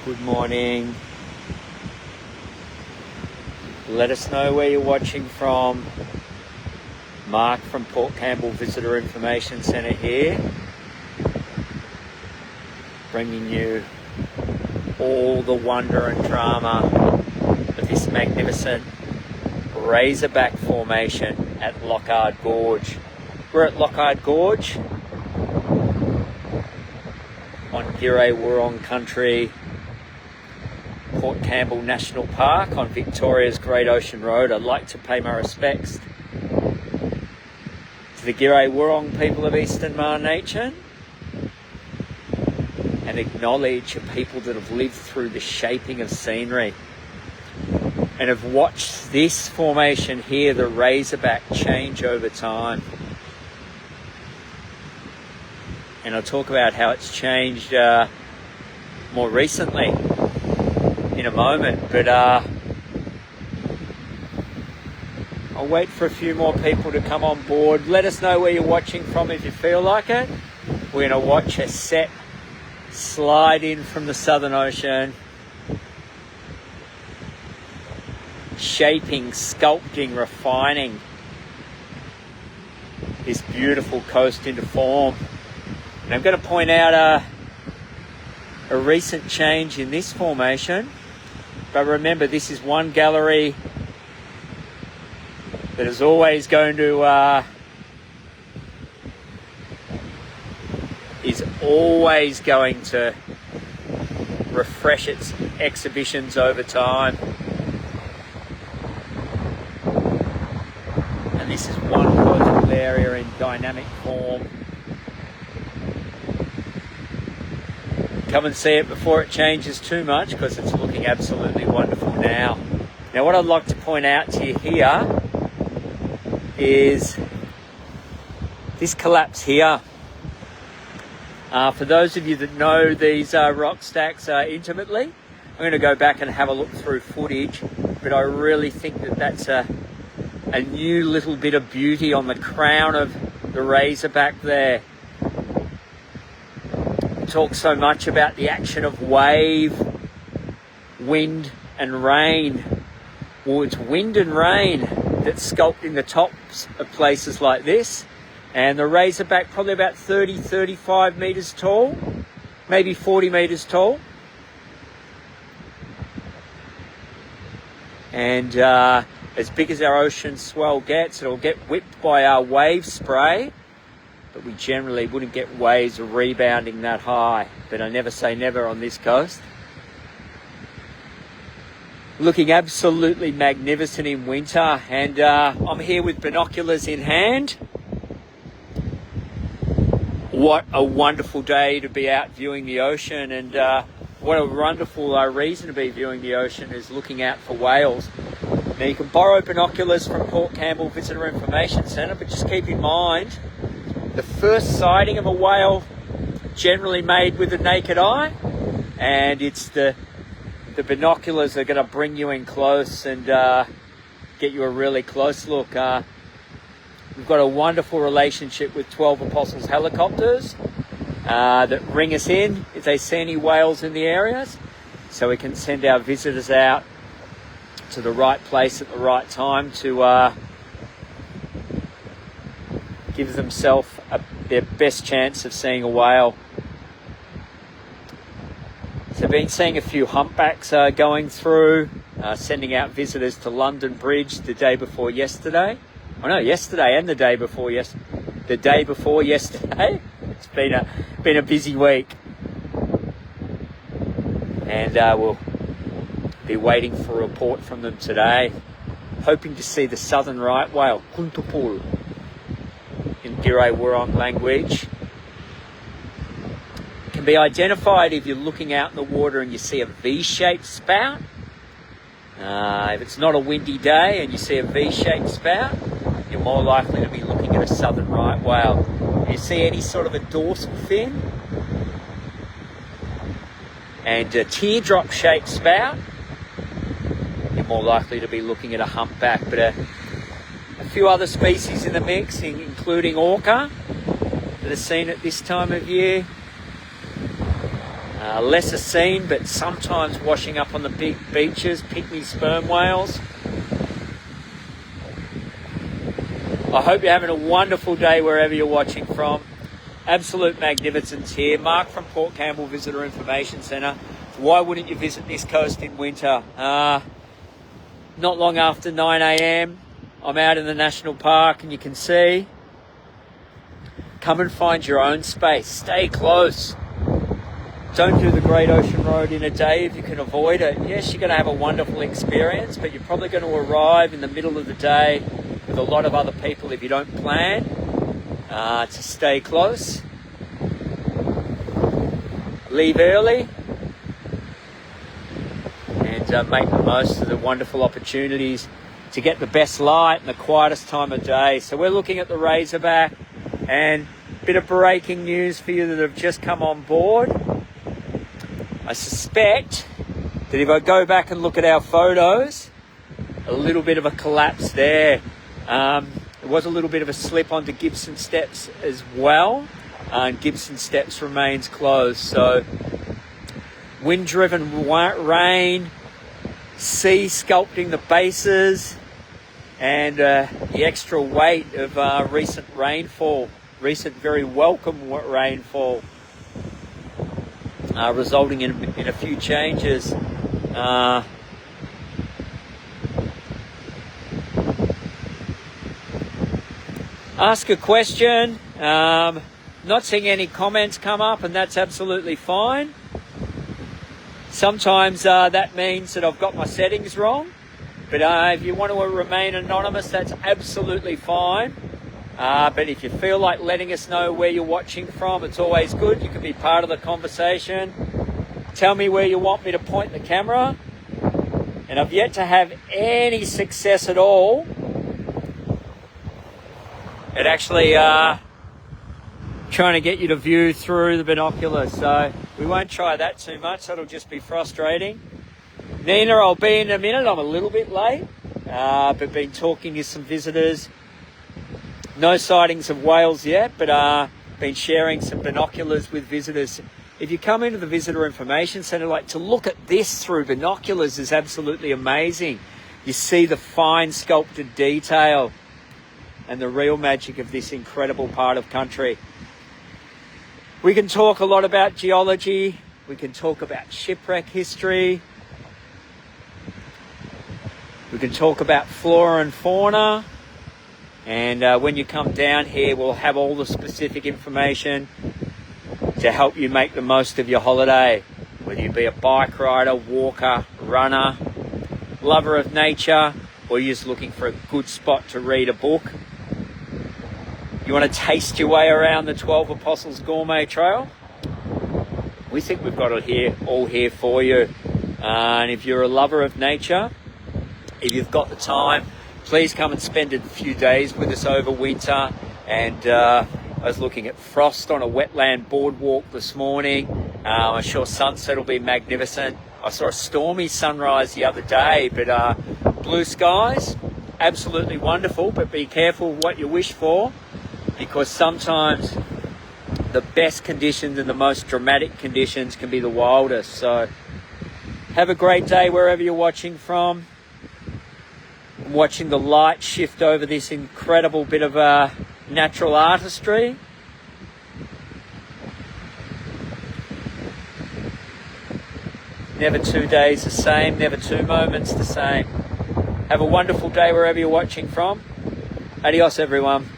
Good morning. Let us know where you're watching from. Mark from Port Campbell Visitor Information Centre here, bringing you all the wonder and drama of this magnificent Razorback formation at Loch Ard Gorge. We're at Loch Ard Gorge on Wurrong country, Port Campbell National Park on Victoria's Great Ocean Road. I'd like to pay my respects to the Wurrong people of Eastern Marn Nation and acknowledge a people that have lived through the shaping of scenery and have watched this formation here, the Razorback, change over time. And I'll talk about how it's changed more recently in a moment, but I'll wait for a few more people to come on board. Let us know where you're watching from if you feel like it. We're going to watch a set slide in from the Southern Ocean, shaping, sculpting, refining this beautiful coast into form. And I'm going to point out a recent change in this formation. But remember, this is one gallery that is always going to refresh its exhibitions over time. And this is one coastal area in dynamic form. Come and see it before it changes too much, because it's looking absolutely wonderful now. Now, what I'd like to point out to you here is this collapse here. For those of you that know these rock stacks intimately, I'm going to go back and have a look through footage, but I really think that that's a new little bit of beauty on the crown of the Razorback there. Talk so much about the action of wave, wind and rain. Well, it's wind and rain that's sculpting the tops of places like this. And the Razorback probably about 30-35 metres tall, maybe 40 metres tall. And as big as our ocean swell gets, it'll get whipped by our wave spray. But we generally wouldn't get waves rebounding that high. But I never say never on this coast. Looking absolutely magnificent in winter. And I'm here with binoculars in hand. What a wonderful day to be out viewing the ocean. And what a wonderful reason to be viewing the ocean is looking out for whales. Now, you can borrow binoculars from Port Campbell Visitor Information Centre, but just keep in mind, the first sighting of a whale generally made with the naked eye, and it's the binoculars are going to bring you in close and get you a really close look. We've got a wonderful relationship with 12 Apostles helicopters that ring us in if they see any whales in the areas, so we can send our visitors out to the right place at the right time to give themselves their best chance of seeing a whale. So I've been seeing a few humpbacks going through, sending out visitors to London Bridge the day before yesterday. Oh no, yesterday and the day before yesterday. The day before yesterday. It's been a busy week. And we'll be waiting for a report from them today. Hoping to see the southern right whale, Kuntupul, in Wurrong language. It can be identified if you're looking out in the water and you see a V-shaped spout. If it's not a windy day and you see a V-shaped spout, you're more likely to be looking at a southern right whale. If you see any sort of a dorsal fin and a teardrop shaped spout, you're more likely to be looking at a humpback. But a few other species in the mix, including orca, that are seen at this time of year. Lesser seen, but sometimes washing up on the big beaches, pygmy sperm whales. I hope you're having a wonderful day wherever you're watching from. Absolute magnificence here. Mark from Port Campbell Visitor Information Centre. Why wouldn't you visit this coast in winter? Not long after 9 a.m, I'm out in the national park and you can see. Come and find your own space. Stay close. Don't do the Great Ocean Road in a day if you can avoid it. Yes, you're going to have a wonderful experience, but you're probably going to arrive in the middle of the day with a lot of other people if you don't plan to stay close. Leave early and make the most of the wonderful opportunities to get the best light and the quietest time of day. So we're looking at the Razorback, and a bit of breaking news for you that have just come on board. I suspect that if I go back and look at our photos, a little bit of a collapse there. There was a little bit of a slip onto Gibson Steps as well, and Gibson Steps remains closed. So wind-driven rain, sea sculpting the bases, and the extra weight of recent rainfall, recent very welcome rainfall. Resulting in a few changes. Ask a question. Not seeing any comments come up, and that's absolutely fine. Sometimes that means that I've got my settings wrong, but if you want to remain anonymous, that's absolutely fine. But if you feel like letting us know where you're watching from, it's always good. You can be part of the conversation. Tell me where you want me to point the camera. And I've yet to have any success at all at actually trying to get you to view through the binoculars. So we won't try that too much. That'll just be frustrating. Nina, I'll be in a minute. I'm a little bit late, but been talking to some visitors. No sightings of whales yet, but been sharing some binoculars with visitors. If you come into the Visitor Information Centre, like, to look at this through binoculars is absolutely amazing. You see the fine sculpted detail and the real magic of this incredible part of country. We can talk a lot about geology. We can talk about shipwreck history. We can talk about flora and fauna. And when you come down here, we'll have all the specific information to help you make the most of your holiday. Whether you be a bike rider, walker, runner, lover of nature, or you're just looking for a good spot to read a book. You want to taste your way around the 12 Apostles Gourmet Trail? We think we've got it here, all here for you. And if you're a lover of nature, if you've got the time, please come and spend a few days with us over winter. And I was looking at frost on a wetland boardwalk this morning. I'm sure sunset will be magnificent. I saw a stormy sunrise the other day, but blue skies, absolutely wonderful. But be careful what you wish for, because sometimes the best conditions and the most dramatic conditions can be the wildest. So have a great day wherever you're watching from. Watching the light shift over this incredible bit of natural artistry. Never 2 days the same, never 2 moments the same. Have a wonderful day wherever you're watching from. Adios, everyone.